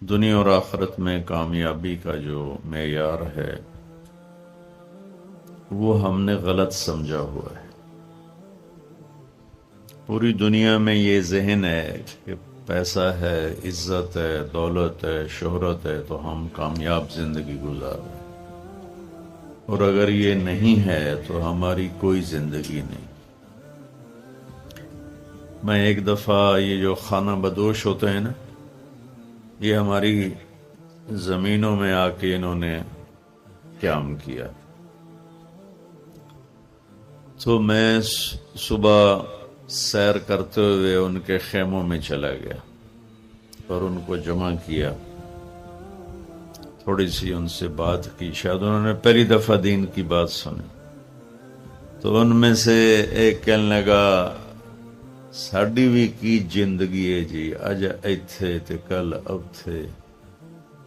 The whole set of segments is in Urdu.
دنیا اور آخرت میں کامیابی کا جو معیار ہے وہ ہم نے غلط سمجھا ہوا ہے۔ پوری دنیا میں یہ ذہن ہے کہ پیسہ ہے، عزت ہے، دولت ہے، شہرت ہے تو ہم کامیاب زندگی گزار رہے ہیں، اور اگر یہ نہیں ہے تو ہماری کوئی زندگی نہیں۔ میں ایک دفعہ یہ جو خانہ بدوش ہوتے ہیں نا، یہ ہماری زمینوں میں آ کے انہوں نے قیام کیا، تو میں صبح سیر کرتے ہوئے ان کے خیموں میں چلا گیا اور ان کو جمع کیا، تھوڑی سی ان سے بات کی، شاید انہوں نے پہلی دفعہ دین کی بات سنی۔ تو ان میں سے ایک کہنے لگا، ساڈی بھی کی زندگی ہے جی، اج ایتھے تے کل اوتھے،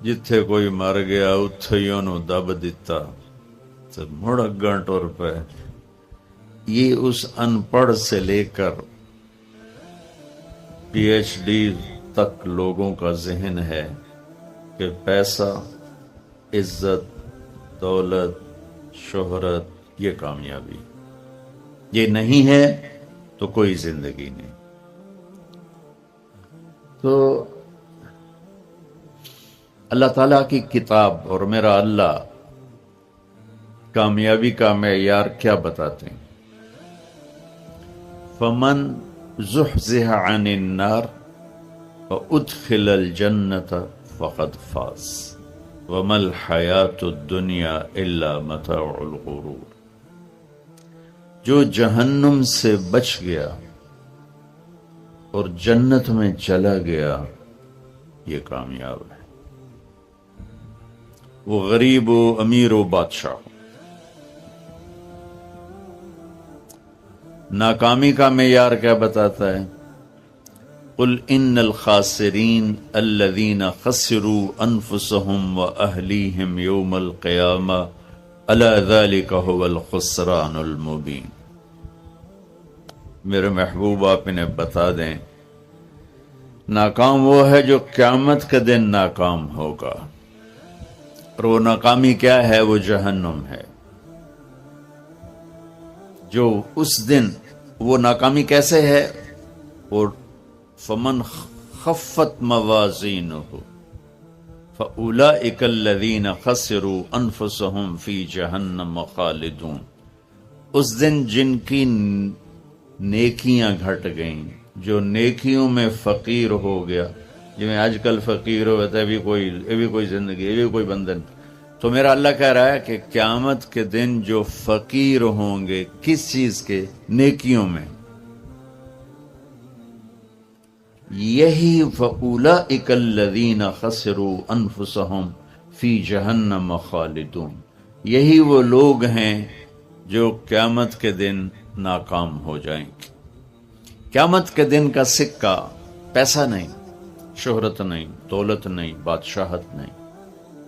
جتھے کوئی مر گیا اتھے ہی انہوں دب دیتا تے مڑ اگاں ٹر پے۔ یہ اس ان پڑھ سے لے کر پی ایچ ڈی تک لوگوں کا ذہن ہے کہ پیسہ، عزت، دولت، شہرت یہ کامیابی، یہ نہیں ہے تو کوئی زندگی نہیں۔ تو اللہ تعالیٰ کی کتاب اور میرا اللہ کامیابی کا معیار کیا بتاتے ہیں؟ فمن زحزح عن النار وادخل الجنة فقد فاز وما الحیاة الدنیا الا متاع الغرور۔ جو جہنم سے بچ گیا اور جنت میں چلا گیا یہ کامیاب ہے۔ وہ غریب و امیر و بادشاہ ہو۔ ناکامی کا معیار کیا بتاتا ہے؟ قل ان الخاسرین الذین خسروا انفسهم واہلیہم یوم القیامہ الا ذلک هو الخسران المبین۔ میرے محبوب آپ انہیں بتا دیں، ناکام وہ ہے جو قیامت کے دن ناکام ہوگا، اور وہ ناکامی کیا ہے؟ وہ جہنم ہے۔ جو اس دن وہ ناکامی کیسے ہے؟ وہ فمن خفت موازینہ فاولئک الذین خسروا انفسهم فی جہنم خالدون۔ اس دن جن کی نیکیاں گھٹ گئیں، جو نیکیوں میں فقیر ہو گیا، جو میں آج کل فقیر ہو گیا، یہ بھی کوئی زندگی، یہ بھی کوئی بندن۔ تو میرا اللہ کہہ رہا ہے کہ قیامت کے دن جو فقیر ہوں گے، کس چیز کے؟ نیکیوں میں، یہی فَأُولَئِكَ الَّذِينَ خَسِرُوا أَنفُسَهُمْ فِي جَهَنَّمَ خَالِدُونَ۔ یہی وہ لوگ ہیں جو قیامت کے دن ناکام ہو جائیں گے۔ قیامت کے دن کا سکہ پیسہ نہیں، شہرت نہیں، دولت نہیں، بادشاہت نہیں۔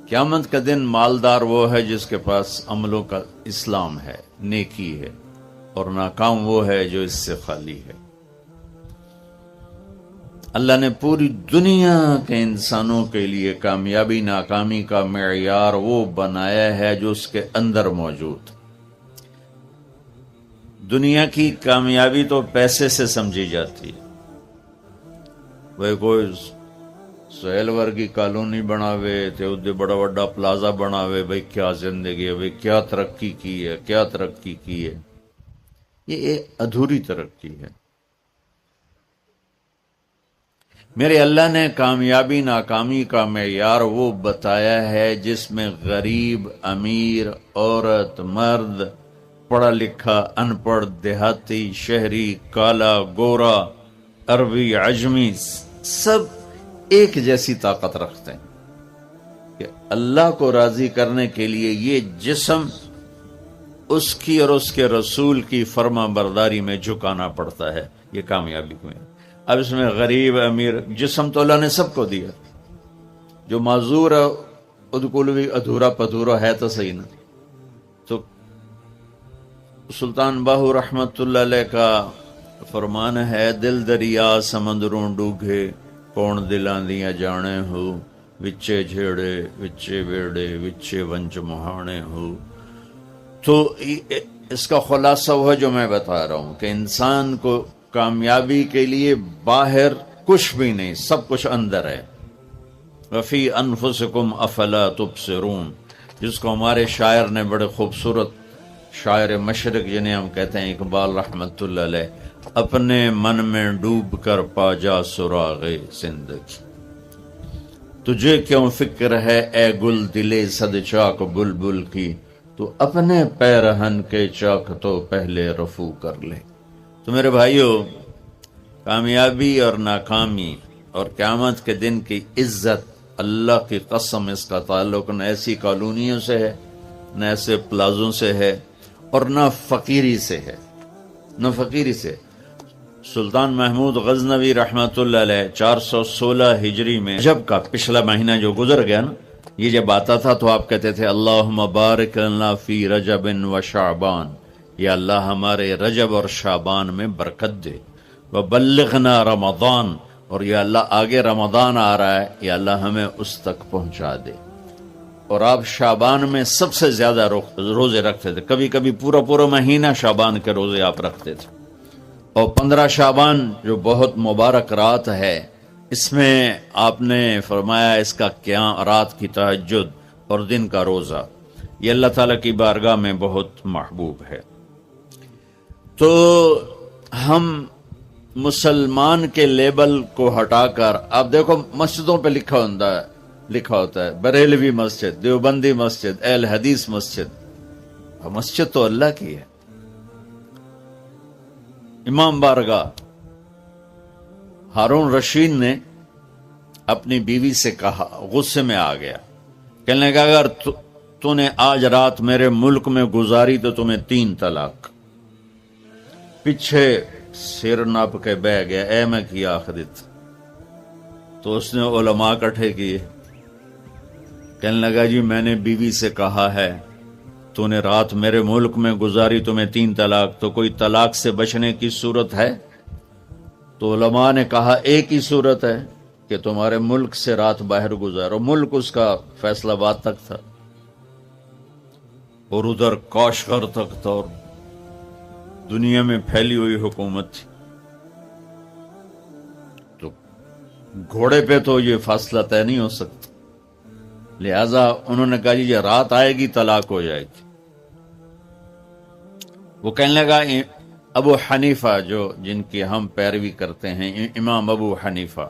قیامت کا دن مالدار وہ ہے جس کے پاس عملوں کا اسلام ہے، نیکی ہے، اور ناکام وہ ہے جو اس سے خالی ہے۔ اللہ نے پوری دنیا کے انسانوں کے لیے کامیابی ناکامی کا معیار وہ بنایا ہے جو اس کے اندر موجود۔ دنیا کی کامیابی تو پیسے سے سمجھی جاتی ہے، وہ کوئی سہیل ورگی کالونی بناوے تے ادھے بڑا بڑا پلازا بناوے، بھئی کیا زندگی ہے، بھئی کیا ترقی کی ہے، کیا ترقی کی ہے۔ یہ ادھوری ترقی ہے۔ میرے اللہ نے کامیابی ناکامی کا معیار وہ بتایا ہے جس میں غریب، امیر، عورت، مرد، پڑھا لکھا، ان پڑھ، دیہاتی، شہری، کالا، گورا، عربی، عجمی، سب ایک جیسی طاقت رکھتے ہیں کہ اللہ کو راضی کرنے کے لیے یہ جسم اس کی اور اس کے رسول کی فرما برداری میں جھکانا پڑتا ہے۔ یہ کامیابی میں اب اس میں غریب، امیر، جسم تو اللہ نے سب کو دیا، جو معذور ہے ادکل بھی ادھورا پدھورا ہے تو صحیح نا۔ تو سلطان باہو رحمت اللہ علیہ کا فرمان ہے، دل دریا سمندروں ڈوگے، کون دلاں دیاں جانے ہو، وچے جھیڑے وچے بیڑے وچے ونچ مہانے ہو. تو اس کا خلاصہ وہ ہے جو میں بتا رہا ہوں کہ انسان کو کامیابی کے لیے باہر کچھ بھی نہیں، سب کچھ اندر ہے. وفی انفسکم افلا تبصرون، جس کو ہمارے شاعر نے بڑے خوبصورت، شاعر مشرق جنہیں ہم کہتے ہیں اقبال رحمت اللہ علیہ، اپنے من میں ڈوب کر پا جا سراغ زندگی. تجھے کیوں فکر ہے اے گل دلے صد چاک بلبل کی، تو اپنے پیرہن کے چاک تو پہلے رفو کر لے. تو میرے بھائیو، کامیابی اور ناکامی اور قیامت کے دن کی عزت، اللہ کی قسم اس کا تعلق نہ ایسی کالونیوں سے ہے، نہ ایسے پلازوں سے ہے، اور نہ فقیری سے ہے، نہ فقیری سے. سلطان محمود غزنوی رحمت اللہ علیہ 416 ہجری میں رجب کا پچھلا مہینہ جو گزر گیا نا، یہ جب آتا تھا تو آپ کہتے تھے اللہم بارک لنا فی رجب و شعبان، یا اللہ ہمارے رجب اور شعبان میں برکت دے. وبلغنا رمضان، اور یا اللہ آگے رمضان آ رہا ہے، یا اللہ ہمیں اس تک پہنچا دے. اور آپ شعبان میں سب سے زیادہ روزے رکھتے تھے، کبھی کبھی پورا مہینہ شعبان کے روزے آپ رکھتے تھے. اور 15 شعبان جو بہت مبارک رات ہے، اس میں آپ نے فرمایا اس کا قیام، رات کی تہجد اور دن کا روزہ، یہ اللہ تعالیٰ کی بارگاہ میں بہت محبوب ہے. تو ہم مسلمان کے لیبل کو ہٹا کر، آپ دیکھو مسجدوں پہ لکھا ہوتا ہے بریلوی مسجد، دیوبندی مسجد، اہل حدیث مسجد. مسجد تو اللہ کی ہے. امام بارگاہ ہارون رشید نے اپنی بیوی سے کہا، غصے میں آ گیا، کہنے لگا اگر تو نے آج رات میرے ملک میں گزاری تو تمہیں 3 طلاق. پیچھے سر ناپ کے بہ گیا، اے میں کیا آخرت. تو اس نے علماء اکٹھے کیے، کہنے لگا جی میں نے بیوی سے کہا ہے تو نے رات میرے ملک میں گزاری تمہیں 3 طلاق، تو کوئی طلاق سے بچنے کی صورت ہے؟ تو علماء نے کہا ایک ہی صورت ہے کہ تمہارے ملک سے رات باہر گزارو. ملک اس کا فیصل آباد تک تھا اور ادھر کاشغر تک تھا، اور دنیا میں پھیلی ہوئی حکومت تھی. تو گھوڑے پہ تو یہ فاصلہ طے نہیں ہو سکتا، لہذا انہوں نے کہا جی رات آئے گی طلاق ہو جائے گی. وہ کہنے لگا ابو حنیفہ جن کی ہم پیروی کرتے ہیں، امام ابو حنیفہ،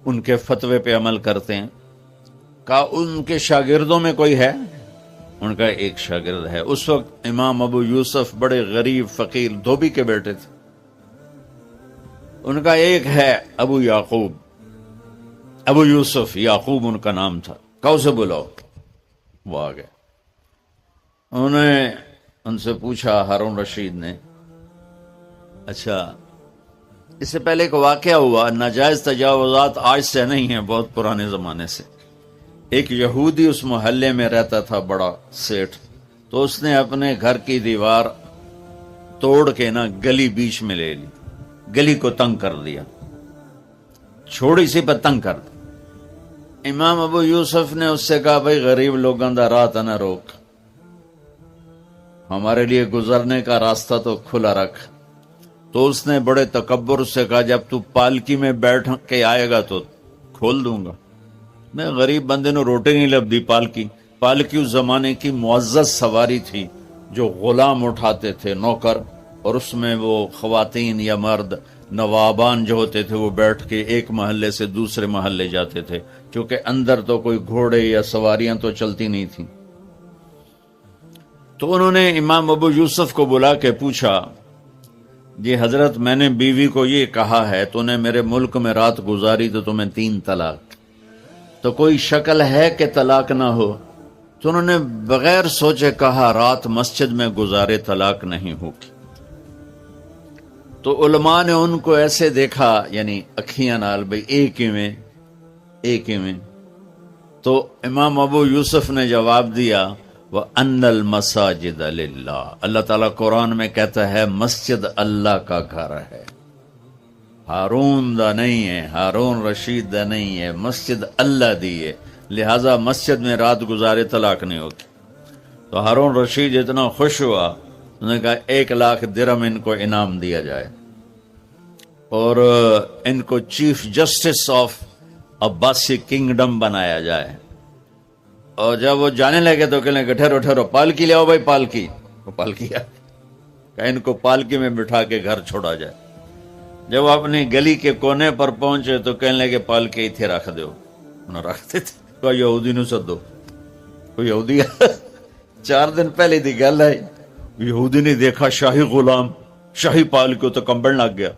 ان کے فتوے پہ عمل کرتے ہیں. کہا ان کے شاگردوں میں کوئی ہے؟ ان کا ایک شاگرد ہے. اس وقت امام ابو یوسف بڑے غریب فقیر دھوبی کے بیٹے تھے. ان کا ایک ہے ابو یعقوب، ابو یوسف یعقوب ان کا نام تھا. کہا اسے بلاؤ. وہ آ گئے. انہوں نے ان سے پوچھا، ہارون رشید نے، اچھا اس سے پہلے ایک واقعہ ہوا، ناجائز تجاوزات آج سے نہیں ہیں، بہت پرانے زمانے سے. ایک یہودی اس محلے میں رہتا تھا، بڑا سیٹھ. تو اس نے اپنے گھر کی دیوار توڑ کے نا گلی بیچ میں لے لی، گلی کو تنگ کر دیا، چھوڑی سی پر تنگ کر دی. امام ابو یوسف نے اس سے کہا بھائی غریب لوگوں دا راہ نہ روک، ہمارے لیے گزرنے کا راستہ تو کھلا رکھ. تو اس نے بڑے تکبر سے کہا جب تو پالکی میں بیٹھ کے آئے گا تو کھول دوں گا. میں غریب بندے نے روٹی نہیں لبدی. پالکی اس زمانے کی معزز سواری تھی جو غلام اٹھاتے تھے، نوکر، اور اس میں وہ خواتین یا مرد نوابان جو ہوتے تھے وہ بیٹھ کے ایک محلے سے دوسرے محلے جاتے تھے، کیونکہ اندر تو کوئی گھوڑے یا سواریاں تو چلتی نہیں تھیں. تو انہوں نے امام ابو یوسف کو بلا کے پوچھا، جی حضرت میں نے بیوی کو یہ کہا ہے تو نے میرے ملک میں رات گزاری تو تمہیں 3 طلاق، تو کوئی شکل ہے کہ طلاق نہ ہو؟ تو انہوں نے بغیر سوچے کہا رات مسجد میں گزارے طلاق نہیں ہوگی. تو علماء نے ان کو ایسے دیکھا، یعنی اکھیاں نال، بھئی ایک ہی میں. تو امام ابو یوسف نے جواب دیا وَأَنَّ الْمَسَاجِدَ لِلَّهِ. اللہ تعالیٰ قرآن میں کہتا ہے مسجد اللہ کا گھر ہے. ہارون دا نہیں ہے، ہارون رشید دا نہیں ہے، مسجد اللہ دی ہے، لہذا مسجد میں رات گزارے طلاق نہیں ہوگی۔ تو ہارون رشید اتنا خوش ہوا، انہوں نے کہا 1,00,000 درہم ان کو انعام دیا جائے اور ان کو chief justice of Abbasi kingdom بنایا جائے۔ اور جب وہ جانے لگے تو کہنے لگے ٹھہرو ٹھہرو، پالکی لے آؤ بھائی، پالکی۔ وہ پالکی آ کہ ان کو پالکی میں بٹھا کے گھر چھوڑا جائے۔ جب اپنی گلی کے کونے پر پہنچے تو کہنے لگے پالکی اتھے رکھ دو، انہوں رکھتے تھے۔ کوئی یہودی نو سدو، کوئی یہودی 4 دن پہلے دی گل ہے، یہودی نے دیکھا شاہی غلام شاہی پالکی تو کمبن لگ گیا،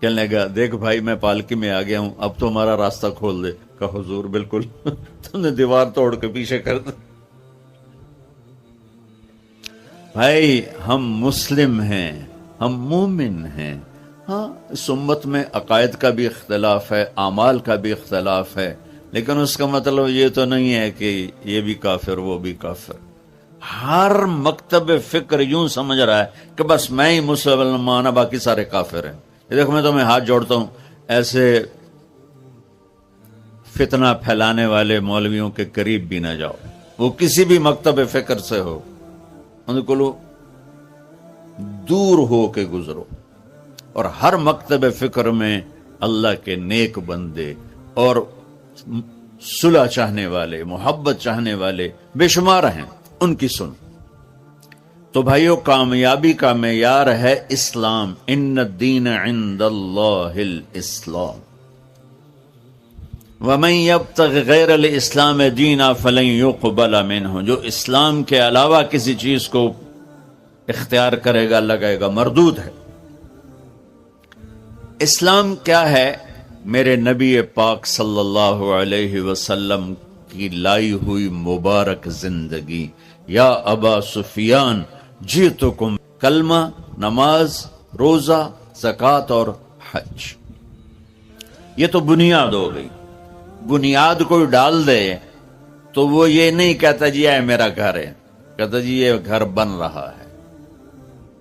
کہنے لگا دیکھ بھائی میں پالکی میں آ گیا ہوں، اب تو ہمارا راستہ کھول دے۔ کہا حضور بالکل تم نے دیوار توڑ کے پیچھے کر دیا۔ بھائی ہم مسلم ہیں، ہم مومن ہیں۔ ہاں اس امت میں عقائد کا بھی اختلاف ہے، اعمال کا بھی اختلاف ہے، لیکن اس کا مطلب یہ تو نہیں ہے کہ یہ بھی کافر وہ بھی کافر۔ ہر مکتب فکر یوں سمجھ رہا ہے کہ بس میں ہی مسلمان ہوں، باقی سارے کافر ہیں۔ یہ دیکھو میں تمہیں ہاتھ جوڑتا ہوں، ایسے فتنہ پھیلانے والے مولویوں کے قریب بھی نہ جاؤ، وہ کسی بھی مکتب فکر سے ہو، ان کو دور ہو کے گزرو۔ اور ہر مکتب فکر میں اللہ کے نیک بندے اور صلح چاہنے والے، محبت چاہنے والے بے شمار ہیں، ان کی سن۔ تو بھائیو کامیابی کا معیار ہے اسلام، ان الدین عند اللہ الاسلام، ومن یبتغ غیر الاسلام دینا فلن یقبل منہ، جو اسلام کے علاوہ کسی چیز کو اختیار کرے گا اللہ کہے گا مردود ہے۔ اسلام کیا ہے؟ میرے نبی پاک صلی اللہ علیہ وسلم کی لائی ہوئی مبارک زندگی۔ یا ابا سفیان جئتکم، کلمہ، نماز، روزہ، زکوٰۃ اور حج، یہ تو بنیاد ہو گئی۔ بنیاد کوئی ڈال دے تو وہ یہ نہیں کہتا جی یہ میرا گھر ہے، کہتا جی یہ گھر بن رہا ہے۔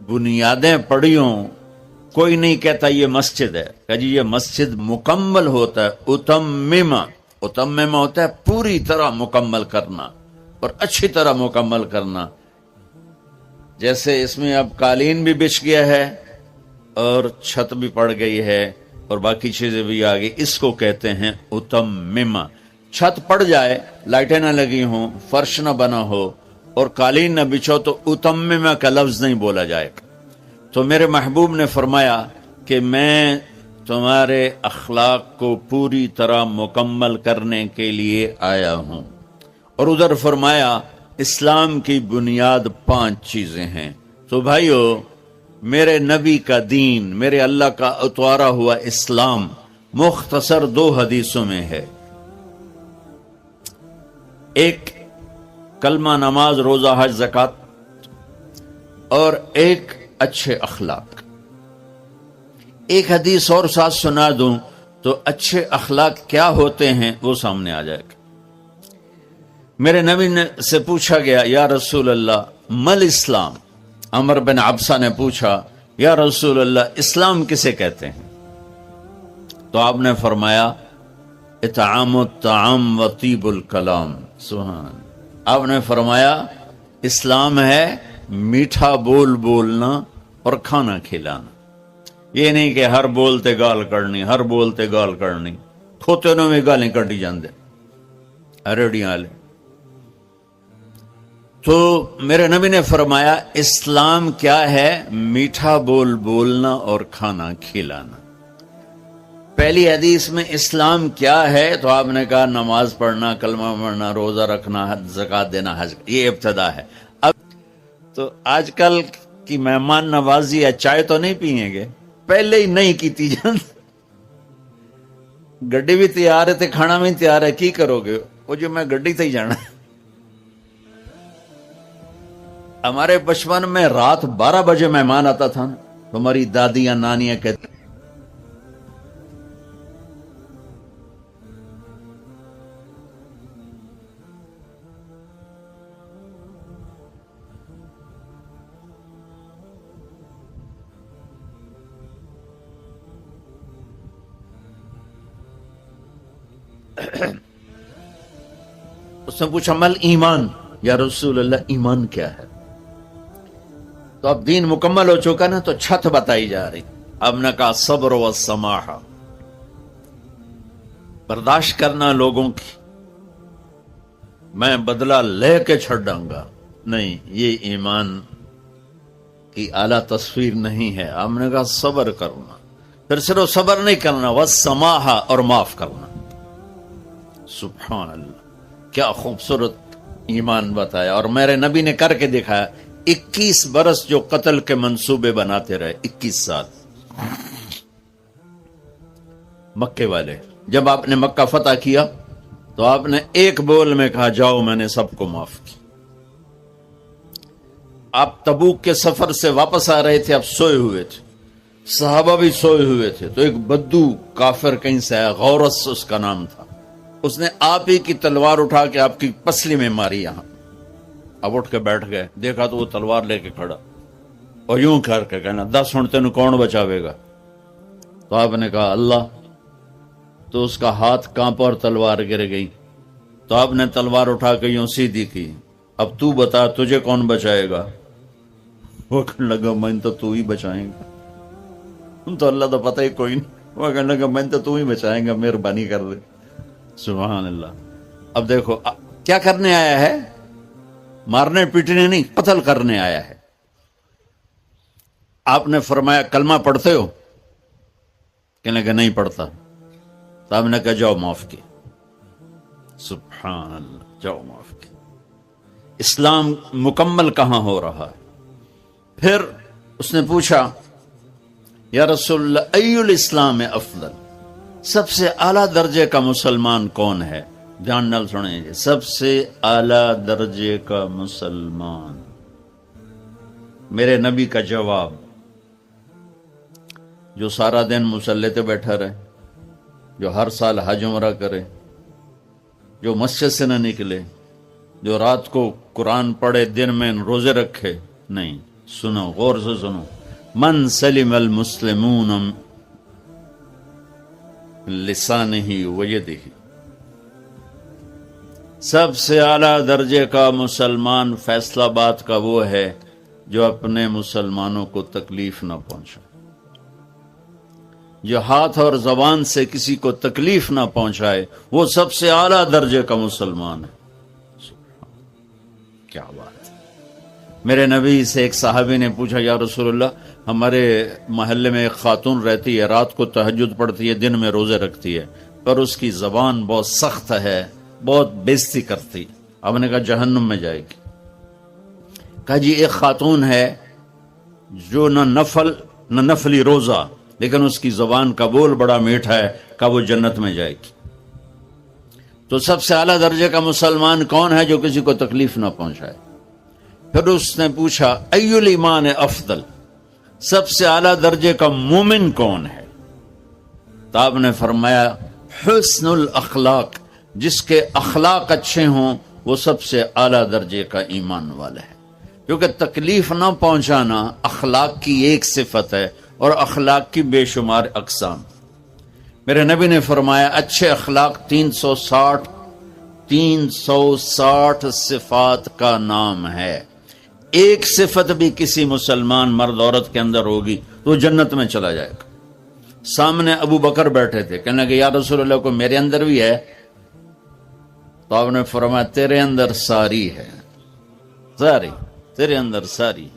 بنیادیں پڑی ہوں، کوئی نہیں کہتا یہ مسجد ہے، کہ جی یہ مسجد مکمل ہوتا ہے، اتممہ ہوتا ہے پوری طرح مکمل کرنا اور اچھی طرح مکمل کرنا۔ جیسے اس میں اب قالین بھی بچھ گیا ہے اور چھت بھی پڑ گئی ہے اور باقی چیزیں بھی آ گئی، اس کو کہتے ہیں اتممہ۔ چھت پڑ جائے، لائٹیں نہ لگی ہوں، فرش نہ بنا ہو اور قالین نہ بچھو تو اتممہ کا لفظ نہیں بولا جائے گا۔ تو میرے محبوب نے فرمایا کہ میں تمہارے اخلاق کو پوری طرح مکمل کرنے کے لیے آیا ہوں۔ اور ادھر فرمایا اسلام کی بنیاد 5 چیزیں ہیں۔ تو بھائیو میرے نبی کا دین، میرے اللہ کا اتوارا ہوا اسلام مختصر 2 حدیثوں میں ہے، ایک کلمہ، نماز، روزہ، حج، زکوٰۃ، اور ایک اچھے اخلاق۔ ایک حدیث اور ساتھ سنا دوں تو اچھے اخلاق کیا ہوتے ہیں وہ سامنے آ جائے گا۔ میرے نبی سے پوچھا گیا یا رسول اللہ مل اسلام، عمر بن عبسہ نے پوچھا یا رسول اللہ اسلام کسے کہتے ہیں؟ تو آپ نے فرمایا اطعام الطعام و طیب الکلام، سبحان۔ آپ نے فرمایا اسلام ہے میٹھا بول بولنا اور کھانا کھلانا۔ یہ نہیں کہ ہر بولتے گال کرنی، ہر بولتے گال کرنی، کھوتے نوں میں گالیں کٹی جاندے ریڑیاں والے۔ تو میرے نبی نے فرمایا اسلام کیا ہے؟ میٹھا بول بولنا اور کھانا کھلانا۔ پہلی حدیث میں اسلام کیا ہے تو آپ نے کہا نماز پڑھنا، کلمہ پڑھنا، روزہ رکھنا، زکوٰۃ دینا، حج، یہ ابتدا ہے۔ اب تو آج کل کی مہمان نوازی یا چائے تو نہیں پیئیں گے، پہلے ہی نہیں کیتی جان، گڈی بھی تیار ہے تے کھانا بھی تیار ہے، کی کرو گے؟ وہ جو میں گڈی تے ہی جانا۔ ہمارے بچپن میں رات 12 بجے مہمان آتا تھا نا، تو ہماری دادیاں نانیاں کہتی اس نے پوچھا مل ایمان، یا رسول اللہ ایمان کیا ہے؟ تو اب دین مکمل ہو چکا نا، تو چھت بتائی جا رہی. اب نے کہا صبر و سماحہ، برداشت کرنا لوگوں کی، میں بدلہ لے کے چھڑوں گا نہیں، یہ ایمان کی اعلیٰ تصویر نہیں ہے. آپ نے کہا صبر کرنا، پھر صرف صبر نہیں کرنا، والسماحہ، اور معاف کرنا. سبحان اللہ، کیا خوبصورت ایمان بتایا. اور میرے نبی نے کر کے دکھایا. 21 برس جو قتل کے منصوبے بناتے رہے، 21 سال. مکے والے جب آپ نے مکہ فتح کیا تو آپ نے ایک بول میں کہا جاؤ میں نے سب کو معاف کیا. آپ تبوک کے سفر سے واپس آ رہے تھے، آپ سوئے ہوئے تھے، صحابہ بھی سوئے ہوئے تھے. تو ایک بدو کافر کہیں سے آیا، غورس اس کا نام تھا. اس نے آپ ہی کی تلوار اٹھا کے آپ کی پسلی میں ماری یہاں. اب اٹھ کے بیٹھ گئے، دیکھا تو وہ تلوار لے کے کھڑا اور یوں کر کے کہنا 10 ہن تینوں کون بچاوے گا؟ تو آپ نے کہا اللہ. تو اس کا ہاتھ کانپا اور تلوار گر گئی. تو آپ نے تلوار اٹھا کے یوں سیدھی کی. اب تو بتا تجھے کون بچائے گا؟ وہ کہنے لگا میں تو ہی بچائیں گا. تو اللہ تو پتہ ہی کوئی نہیں. وہ کہنے لگا میں تو ہی بچائیں گا، مہربانی کر دے. سبحان اللہ. اب دیکھو کیا کرنے آیا ہے، مارنے پیٹنے نہیں، قتل کرنے آیا ہے. آپ نے فرمایا کلمہ پڑھتے ہو؟ کہنے لگا نہیں پڑھتا. تو آپ نے کہا جاؤ معاف کی. سبحان اللہ، جاؤ معاف کی. اسلام مکمل کہاں ہو رہا ہے؟ پھر اس نے پوچھا یا رسول اللہ ای الاسلام افضل، سب سے اعلیٰ درجے کا مسلمان کون ہے؟ دھیان نال سنیں، سب سے اعلیٰ درجے کا مسلمان. میرے نبی کا جواب، جو سارا دن مصلی پہ بیٹھا رہے، جو ہر سال حج عمرہ کرے، جو مسجد سے نہ نکلے، جو رات کو قرآن پڑھے، دن میں روزے رکھے. نہیں، سنو غور سے سنو. من سلم المسلمون لسانہ ویدہ، سب سے اعلیٰ درجے کا مسلمان فیصلہ بات کا وہ ہے جو اپنے مسلمانوں کو تکلیف نہ پہنچائے، جو ہاتھ اور زبان سے کسی کو تکلیف نہ پہنچائے، وہ سب سے اعلیٰ درجے کا مسلمان ہے. کیا بات. میرے نبی سے ایک صحابی نے پوچھا یا رسول اللہ ہمارے محلے میں ایک خاتون رہتی ہے، رات کو تہجد پڑھتی ہے، دن میں روزے رکھتی ہے، پر اس کی زبان بہت سخت ہے، بہت بےزتی کرتی. آپ نے کہا جہنم میں جائے گی. کہا جی ایک خاتون ہے جو نہ نفلی روزہ، لیکن اس کی زبان کا بول بڑا میٹھا ہے، کہ وہ جنت میں جائے گی. تو سب سے اعلیٰ درجے کا مسلمان کون ہے جو کسی کو تکلیف نہ پہنچائے؟ پھر اس نے پوچھا ای الایمان افضل، سب سے اعلیٰ درجے کا مومن کون ہے؟ تو آپ نے فرمایا حسن الاخلاق، جس کے اخلاق اچھے ہوں وہ سب سے اعلیٰ درجے کا ایمان والا ہے. کیونکہ تکلیف نہ پہنچانا اخلاق کی ایک صفت ہے، اور اخلاق کی بے شمار اقسام. میرے نبی نے فرمایا اچھے اخلاق 360 صفات کا نام ہے. ایک صفت بھی کسی مسلمان مرد عورت کے اندر ہوگی تو جنت میں چلا جائے گا. سامنے ابو بکر بیٹھے تھے، کہنے کہ یا رسول اللہ کو میرے اندر بھی ہے؟ تو آپ نے فرمایا تیرے اندر ساری ہے، ساری تیرے اندر ساری.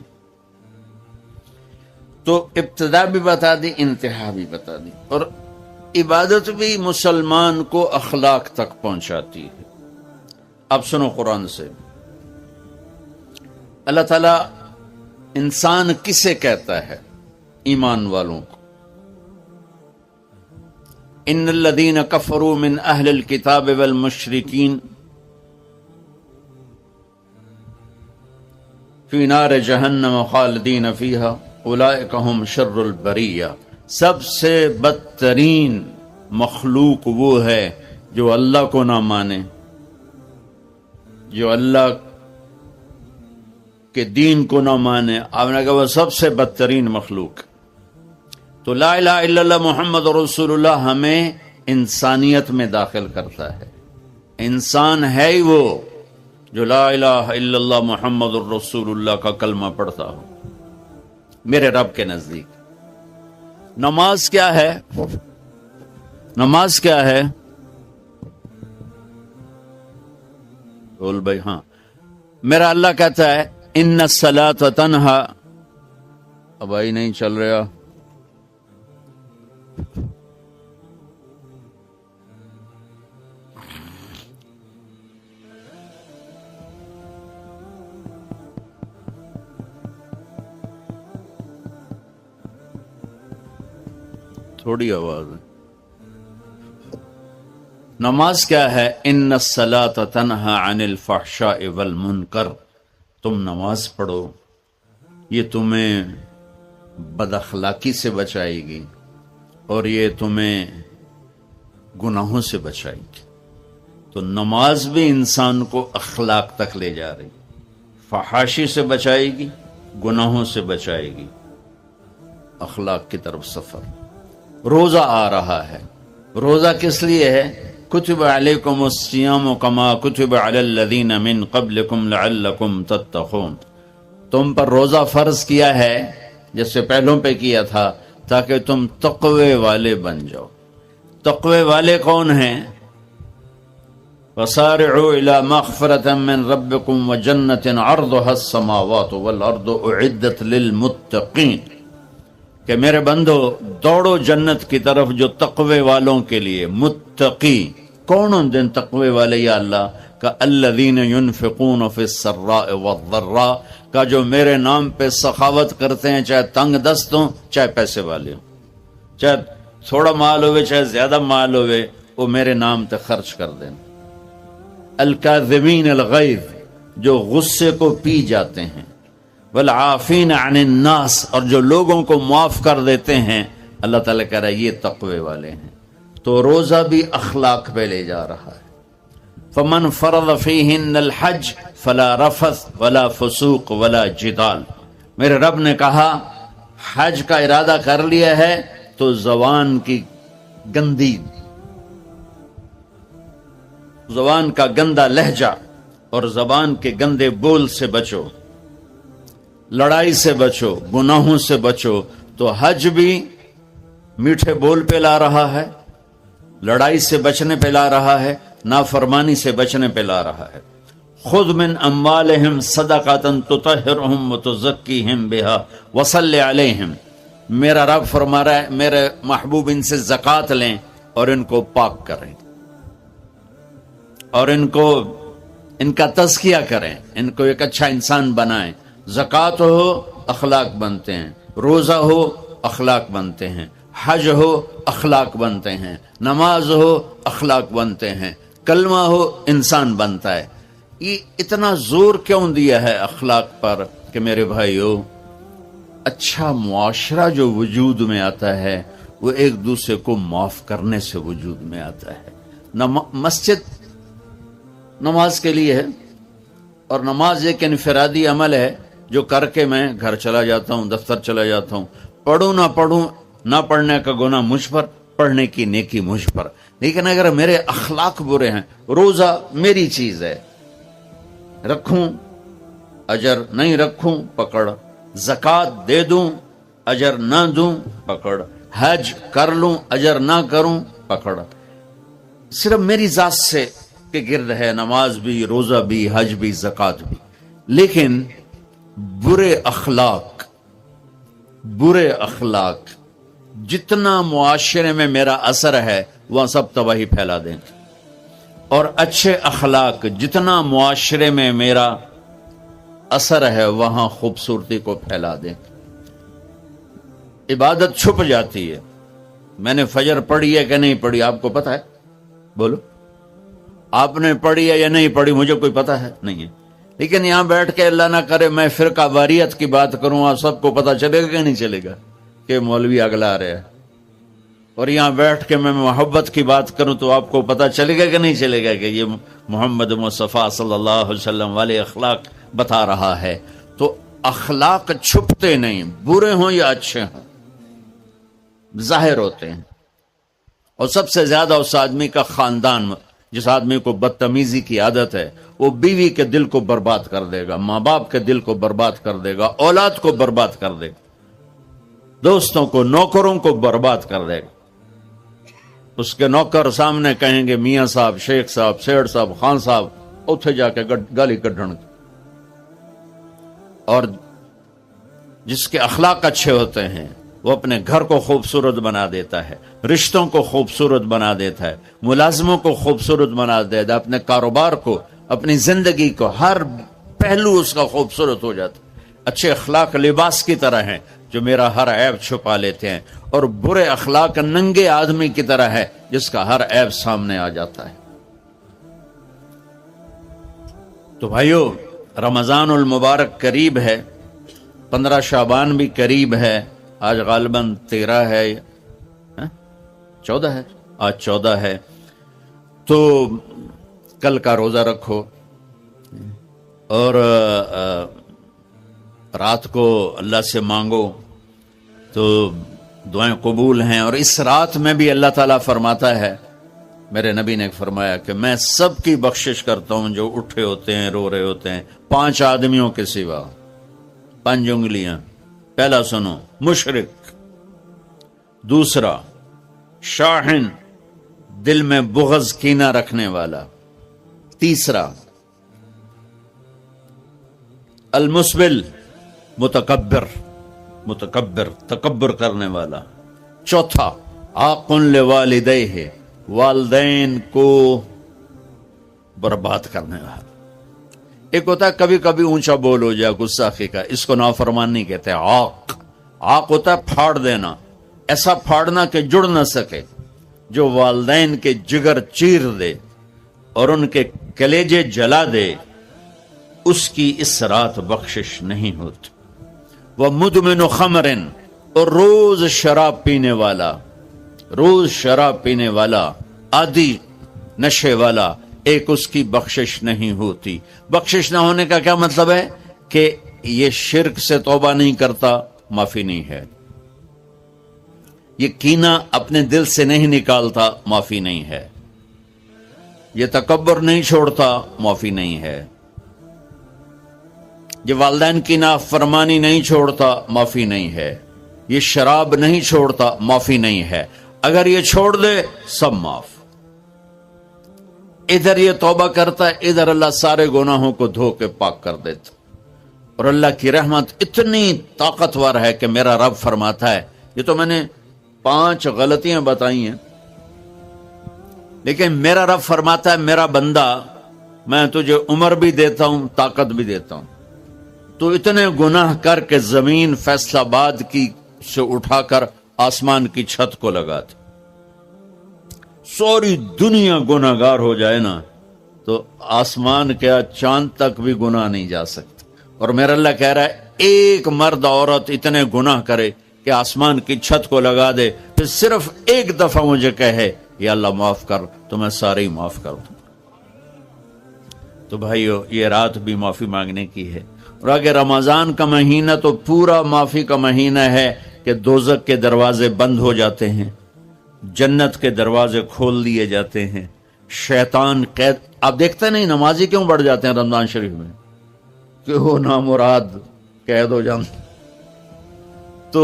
تو ابتدا بھی بتا دی، انتہا بھی بتا دی. اور عبادت بھی مسلمان کو اخلاق تک پہنچاتی ہے. اب سنو قرآن سے، اللہ تعالیٰ انسان کسے کہتا ہے؟ ایمان والوں کو. ان الذین کفروا من اہل الکتاب والمشرکین فی نار جہنم خالدین فیہا اولئک ہم شر البریہ. سب سے بدترین مخلوق وہ ہے جو اللہ کو نہ مانے، جو اللہ کے دین کو نہ مانے. آپ نے کہا وہ سب سے بدترین مخلوق. تو لا الہ الا اللہ محمد رسول اللہ ہمیں انسانیت میں داخل کرتا ہے. انسان ہے ہی وہ جو لا الہ الا اللہ محمد الرسول اللہ کا کلمہ پڑھتا ہو میرے رب کے نزدیک. نماز کیا ہے؟ نماز کیا ہے؟ بول بھائی. ہاں، میرا اللہ کہتا ہے ان الصلاۃ تنہا. اب آئی نہیں چل رہا. تھوڑی آواز ہے. نماز کیا ہے؟ ان الصلاۃ تنہا عن الفحشاء والمنکر. تم نماز پڑھو، یہ تمہیں بد اخلاقی سے بچائے گی اور یہ تمہیں گناہوں سے بچائے گی. تو نماز بھی انسان کو اخلاق تک لے جا رہی، فحاشی سے بچائے گی، گناہوں سے بچائے گی، اخلاق کی طرف سفر. روزہ آ رہا ہے. روزہ کس لیے ہے؟ کتب علیکم الصیام کما کتب علی الذین من قبلکم لعلکم تتقون. تم پر روزہ فرض کیا ہے جیسے پہلوں پہ کیا تھا تاکہ تم تقوی والے بن جاؤ. تقوی والے کون ہیں؟ وسارعوا الی مغفرۃ من ربکم وجنۃ عرضها السماوات والارض اعدت للمتقین. کہ میرے بندو دوڑو جنت کی طرف جو تقوی والوں کے لیے. متقی کون ان دن تقوی والے یا اللہ کا؟ الذین ينفقون فی السراء والضراء کا جو میرے نام پہ سخاوت کرتے ہیں، چاہے تنگ دست ہوں چاہے پیسے والے ہوں، چاہے تھوڑا مال ہوئے چاہے زیادہ مال ہوئے، وہ میرے نام پہ خرچ کر دیں. الکاظمین الغیظ جو غصے کو پی جاتے ہیں، والعافین عن الناس اور جو لوگوں کو معاف کر دیتے ہیں. اللہ تعالیٰ کہہ رہا ہے یہ تقوی والے ہیں. تو روزہ بھی اخلاق پہ لے جا رہا ہے. فمن فرض فیہن الحج فلا رفث ولا فسوق ولا جدال. میرے رب نے کہا حج کا ارادہ کر لیا ہے تو زبان کی گندی، زبان کا گندا لہجہ اور زبان کے گندے بول سے بچو، لڑائی سے بچو، گناہوں سے بچو. تو حج بھی میٹھے بول پہ لا رہا ہے، لڑائی سے بچنے پہ لا رہا ہے، نافرمانی سے بچنے پہ لا رہا ہے. خذ من اموالہم صدقۃ تطہرہم وتزکیہم بہا وصلی علیہم. میرا رب فرما رہا ہے میرے محبوب ان سے زکوٰۃ لیں اور ان کو پاک کریں اور ان کا تزکیہ کریں، ان کو ایک اچھا انسان بنائیں. زکوٰۃ ہو اخلاق بنتے ہیں، روزہ ہو اخلاق بنتے ہیں، حج ہو اخلاق بنتے ہیں، نماز ہو اخلاق بنتے ہیں، کلمہ ہو انسان بنتا ہے. یہ اتنا زور کیوں دیا ہے اخلاق پر کہ میرے بھائیو اچھا معاشرہ جو وجود میں آتا ہے وہ ایک دوسرے کو معاف کرنے سے وجود میں آتا ہے. مسجد نماز کے لیے ہے اور نماز ایک انفرادی عمل ہے جو کر کے میں گھر چلا جاتا ہوں، دفتر چلا جاتا ہوں. پڑھوں نہ پڑھوں، نہ پڑھنے کا گناہ مجھ پر، پڑھنے کی نیکی مجھ پر. لیکن اگر میرے اخلاق برے ہیں، روزہ میری چیز ہے، رکھوں اجر، نہیں رکھوں پکڑ، زکوٰۃ دے دوں اجر نہ دوں پکڑ، حج کر لوں اجر نہ کروں پکڑ. صرف میری ذات سے کے گرد ہے نماز بھی، روزہ بھی، حج بھی، زکوٰۃ بھی. لیکن برے اخلاق جتنا معاشرے میں میرا اثر ہے وہاں سب تباہی پھیلا دیں، اور اچھے اخلاق جتنا معاشرے میں میرا اثر ہے وہاں خوبصورتی کو پھیلا دیں. عبادت چھپ جاتی ہے. میں نے فجر پڑھی ہے کہ نہیں پڑھی آپ کو پتا ہے؟ بولو، آپ نے پڑھی ہے یا نہیں پڑھی؟ مجھے کوئی پتا ہے نہیں ہے. لیکن یہاں بیٹھ کے اللہ نہ کرے میں فرقہ واریت کی بات کروں، آپ سب کو پتا چلے گا کہ نہیں چلے گا کہ مولوی اگلا آ رہا ہے. اور یہاں بیٹھ کے میں محبت کی بات کروں تو آپ کو پتا چلے گا کہ نہیں چلے گا کہ یہ محمد مصطفیٰ صلی اللہ علیہ وسلم والے اخلاق بتا رہا ہے. تو اخلاق چھپتے نہیں، برے ہوں یا اچھے ہوں، ظاہر ہوتے ہیں. اور سب سے زیادہ اس آدمی کا خاندان، جس آدمی کو بدتمیزی کی عادت ہے، وہ بیوی کے دل کو برباد کر دے گا، ماں باپ کے دل کو برباد کر دے گا، اولاد کو برباد کر دے گا، دوستوں کو، نوکروں کو برباد کر دے گا۔ اس کے نوکر سامنے کہیں گے میاں صاحب، شیخ صاحب، سیٹ صاحب، خان صاحب، اتھے جا کے گالی کڈھن۔ اور جس کے اخلاق اچھے ہوتے ہیں وہ اپنے گھر کو خوبصورت بنا دیتا ہے، رشتوں کو خوبصورت بنا دیتا ہے، ملازموں کو خوبصورت بنا دیتا ہے، اپنے کاروبار کو، اپنی زندگی کو، ہر پہلو اس کا خوبصورت ہو جاتا ہے۔ اچھے اخلاق لباس کی طرح ہیں جو میرا ہر عیب چھپا لیتے ہیں، اور برے اخلاق ننگے آدمی کی طرح ہے جس کا ہر عیب سامنے آ جاتا ہے۔ تو بھائیو، رمضان المبارک قریب ہے، 15 شعبان بھی قریب ہے، آج غالباً 13 ہے، 14 ہے، آج 14 ہے، تو کل کا روزہ رکھو اور رات کو اللہ سے مانگو تو دعائیں قبول ہیں۔ اور اس رات میں بھی اللہ تعالیٰ فرماتا ہے، میرے نبی نے فرمایا کہ میں سب کی بخشش کرتا ہوں جو اٹھے ہوتے ہیں، رو رہے ہوتے ہیں، 5 آدمیوں کے سوا، 5 انگلیاں۔ پہلا سنو، مشرک، دوسرا شاحن، دل میں بغض کینہ رکھنے والا، تیسرا المسبل، متکبر، تکبر کرنے والا، چوتھا عاق لوالدیہ، والدین کو برباد کرنے والا۔ ایک ہوتا ہے کبھی کبھی اونچا بول ہو جائے گستاخی کا، اس کو نافرمانی کہتے ہیں۔ عاق ہوتا ہے پھاڑ دینا، ایسا پھاڑنا کہ جڑ نہ سکے، جو والدین کے جگر چیر دے اور ان کے کلیجے جلا دے، اس کی اس رات بخشش نہیں ہوتی۔ وہ مدمن خمر، اور روز شراب پینے والا، عادی نشے والا، ایک اس کی بخشش نہیں ہوتی۔ بخشش نہ ہونے کا کیا مطلب ہے؟ کہ یہ شرک سے توبہ نہیں کرتا، معافی نہیں ہے، یہ کینہ اپنے دل سے نہیں نکالتا، معافی نہیں ہے، یہ تکبر نہیں چھوڑتا، معافی نہیں ہے، یہ والدین کی نافرمانی نہیں چھوڑتا، معافی نہیں ہے، یہ شراب نہیں چھوڑتا، معافی نہیں ہے۔ اگر یہ چھوڑ دے سب معاف۔ ادھر یہ توبہ کرتا ہے، ادھر اللہ سارے گناہوں کو دھو کے پاک کر دیتا۔ اور اللہ کی رحمت اتنی طاقتور ہے کہ میرا رب فرماتا ہے، یہ تو میں نے 5 غلطیاں بتائی ہیں، لیکن میرا رب فرماتا ہے میرا بندہ، میں تجھے عمر بھی دیتا ہوں، طاقت بھی دیتا ہوں، تو اتنے گناہ کر کے زمین فیصل آباد کی سے اٹھا کر آسمان کی چھت کو لگا دے، سوری دنیا گناہگار ہو جائے نا تو آسمان کیا چاند تک بھی گناہ نہیں جا سکتے۔ اور میرا اللہ کہہ رہا ہے ایک مرد عورت اتنے گناہ کرے کہ آسمان کی چھت کو لگا دے، پھر صرف ایک دفعہ مجھے کہے یا اللہ معاف کر، تو میں سارے ہی معاف کر دوں۔ تو بھائیو، یہ رات بھی معافی مانگنے کی ہے۔ اور اگر رمضان کا مہینہ تو پورا معافی کا مہینہ ہے کہ دوزخ کے دروازے بند ہو جاتے ہیں، جنت کے دروازے کھول دیے جاتے ہیں، شیطان قید۔ آپ دیکھتے نہیں نمازی کیوں بڑھ جاتے ہیں رمضان شریف میں؟ کہ وہ نامراد قید ہو جاتے، تو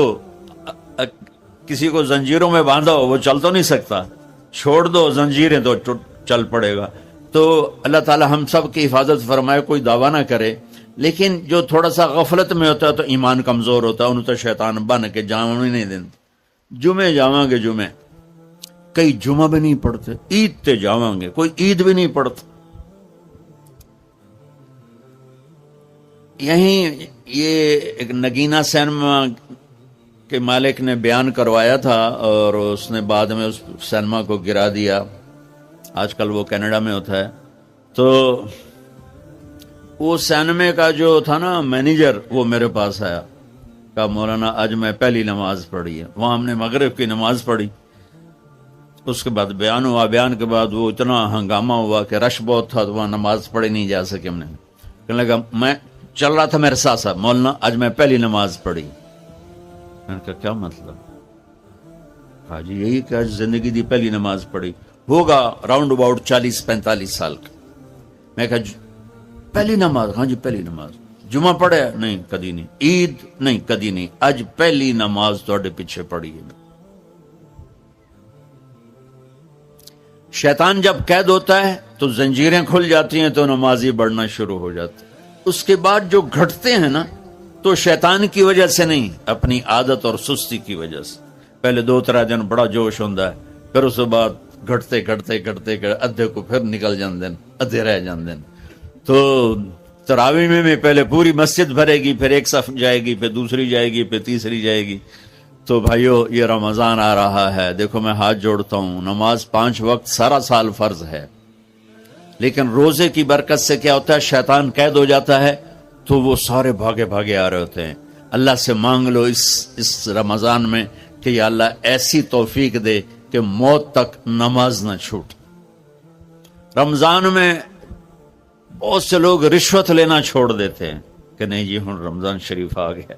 کسی کو زنجیروں میں باندھا ہو وہ چل تو نہیں سکتا، چھوڑ دو زنجیریں تو چل پڑے گا۔ تو اللہ تعالی ہم سب کی حفاظت فرمائے، کوئی دعویٰ نہ کرے، لیکن جو تھوڑا سا غفلت میں ہوتا ہے تو ایمان کمزور ہوتا ہے، انہوں تو شیطان بن کے جامع نہیں دیتے۔ جمعے جاواں گے، جمعے کئی جمعہ بھی نہیں پڑھتے، عید تے جاواں گے، کوئی عید بھی نہیں پڑھتا۔ یہیں یہ ایک نگینہ سینما کے مالک نے بیان کروایا تھا اور اس نے بعد میں اس سینما کو گرا دیا، آج کل وہ کینیڈا میں ہوتا ہے۔ تو وہ سینمے کا جو تھا نا مینیجر، وہ میرے پاس آیا، کہا مولانا آج میں پہلی نماز پڑھی ہے۔ وہاں ہم نے مغرب کی نماز پڑھی، اس کے بعد بیان ہوا، بیان کے بعد وہ اتنا ہنگامہ ہوا کہ رش بہت تھا تو وہاں نماز پڑھی نہیں جا سکے۔ ہم نے کہنے لگا، میں چل رہا تھا میرے ساتھ ساتھ، مولانا آج میں پہلی نماز پڑھی۔ میں نے کہا کیا مطلب؟ کہا جی یہی کہ آج زندگی دی پہلی نماز پڑھی ہوگا راؤنڈ اباؤٹ 40-45 سال کا. میں کہا پہلی نماز؟ ہاں جی پہلی نماز. جمعہ پڑھا؟ نہیں کدی نہیں. عید؟ نہیں کدی نہیں. اج پہلی نماز تواڈے پیچھے پڑھی ہے. شیطان جب قید ہوتا ہے تو زنجیریں کھل جاتی ہیں تو نمازی بڑھنا شروع ہو جاتا ہے. اس کے بعد جو گھٹتے ہیں نا تو شیطان کی وجہ سے نہیں، اپنی عادت اور سستی کی وجہ سے. پہلے 2-3 دن بڑا جوش ہوندا ہے، پھر اس کے بعد گھٹتے ادھے کو پھر نکل جاندے ہیں، ادھے رہ جاندے ہیں. تو تراویح میں پہلے پوری مسجد بھرے گی، پھر ایک صف جائے گی، پھر دوسری جائے گی، پھر تیسری جائے گی. تو بھائیو یہ رمضان آ رہا ہے، دیکھو میں ہاتھ جوڑتا ہوں، نماز 5 وقت سارا سال فرض ہے، لیکن روزے کی برکت سے کیا ہوتا ہے، شیطان قید ہو جاتا ہے تو وہ سارے بھاگے آ رہے ہوتے ہیں. اللہ سے مانگ لو اس رمضان میں کہ یا اللہ ایسی توفیق دے کہ موت تک نماز نہ چھوٹ. رمضان میں بہت سے لوگ رشوت لینا چھوڑ دیتے ہیں کہ نہیں جی ہن رمضان شریف آ گیا.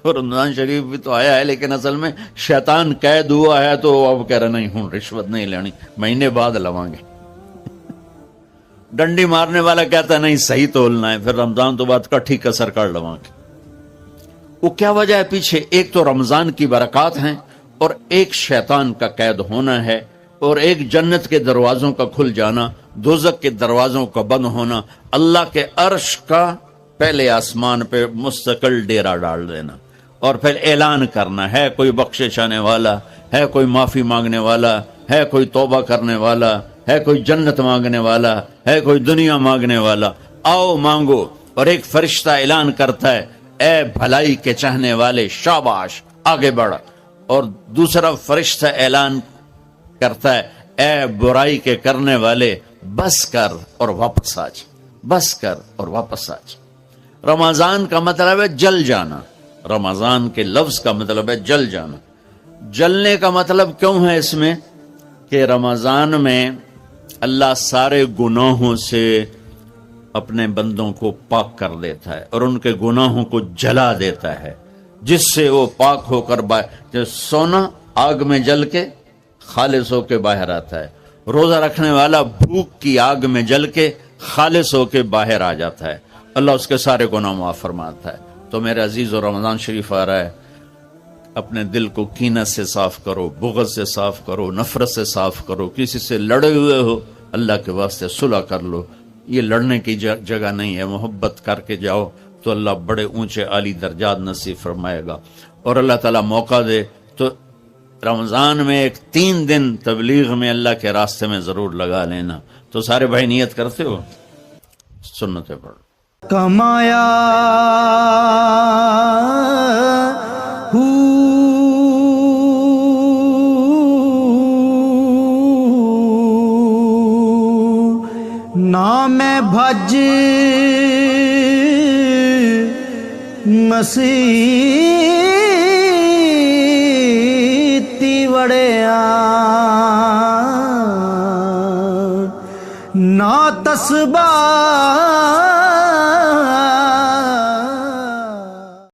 اور رمضان شریف بھی تو آیا ہے، لیکن اصل میں شیطان قید ہوا ہے تو اب کہہ رہے نہیں ہن رشوت نہیں لینی، مہینے بعد لواں گے. ڈنڈی مارنے والا کہتا ہے نہیں صحیح تولنا ہے، پھر رمضان تو بعد کٹھی کسر کر لواں گے. وہ کیا وجہ ہے پیچھے؟ ایک تو رمضان کی برکات ہیں، اور ایک شیطان کا قید ہونا ہے، اور ایک جنت کے دروازوں کا کھل جانا، دوزخ کے دروازوں کا بند ہونا، اللہ کے عرش کا پہلے آسمان پہ مستقل ڈیرا ڈال دینا، اور پھر اعلان کرنا ہے کوئی بخشش آنے والا ہے، کوئی معافی مانگنے والا ہے، کوئی توبہ کرنے والا ہے، کوئی جنت مانگنے والا ہے، کوئی دنیا مانگنے والا، آؤ مانگو. اور ایک فرشتہ اعلان کرتا ہے اے بھلائی کے چاہنے والے شاباش آگے بڑھ، اور دوسرا فرشتہ اعلان کرتا ہے اے برائی کے کرنے والے بس کر اور واپس آ جا، بس کر اور واپس آ جا. رمضان کا مطلب ہے جل جانا، رمضان کے لفظ کا مطلب ہے جل جانا. جلنے کا مطلب کیوں ہے اس میں کہ رمضان میں اللہ سارے گناہوں سے اپنے بندوں کو پاک کر دیتا ہے اور ان کے گناہوں کو جلا دیتا ہے، جس سے وہ پاک ہو کر جیسے سونا آگ میں جل کے خالص ہو کے باہر آتا ہے، روزہ رکھنے والا بھوک کی آگ میں جل کے خالص ہو کے باہر آ جاتا ہے، اللہ اس کے سارے گناہ معاف فرماتا ہے. تو میرے عزیز و رمضان شریف آ رہا ہے، اپنے دل کو کینہ سے صاف کرو، بغض سے صاف کرو، نفرت سے صاف کرو. کسی سے لڑے ہوئے ہو اللہ کے واسطے صلح کر لو، یہ لڑنے کی جگہ نہیں ہے، محبت کر کے جاؤ تو اللہ بڑے اونچے عالی درجات نصیب فرمائے گا. اور اللہ تعالیٰ موقع دے تو رمضان میں ایک 3 دن تبلیغ میں اللہ کے راستے میں ضرور لگا لینا. تو سارے بھائی نیت کرتے ہو؟ سنتیں پڑھ. کمایا نہ میں بھج مسیتی وڑیا نہ تسبیح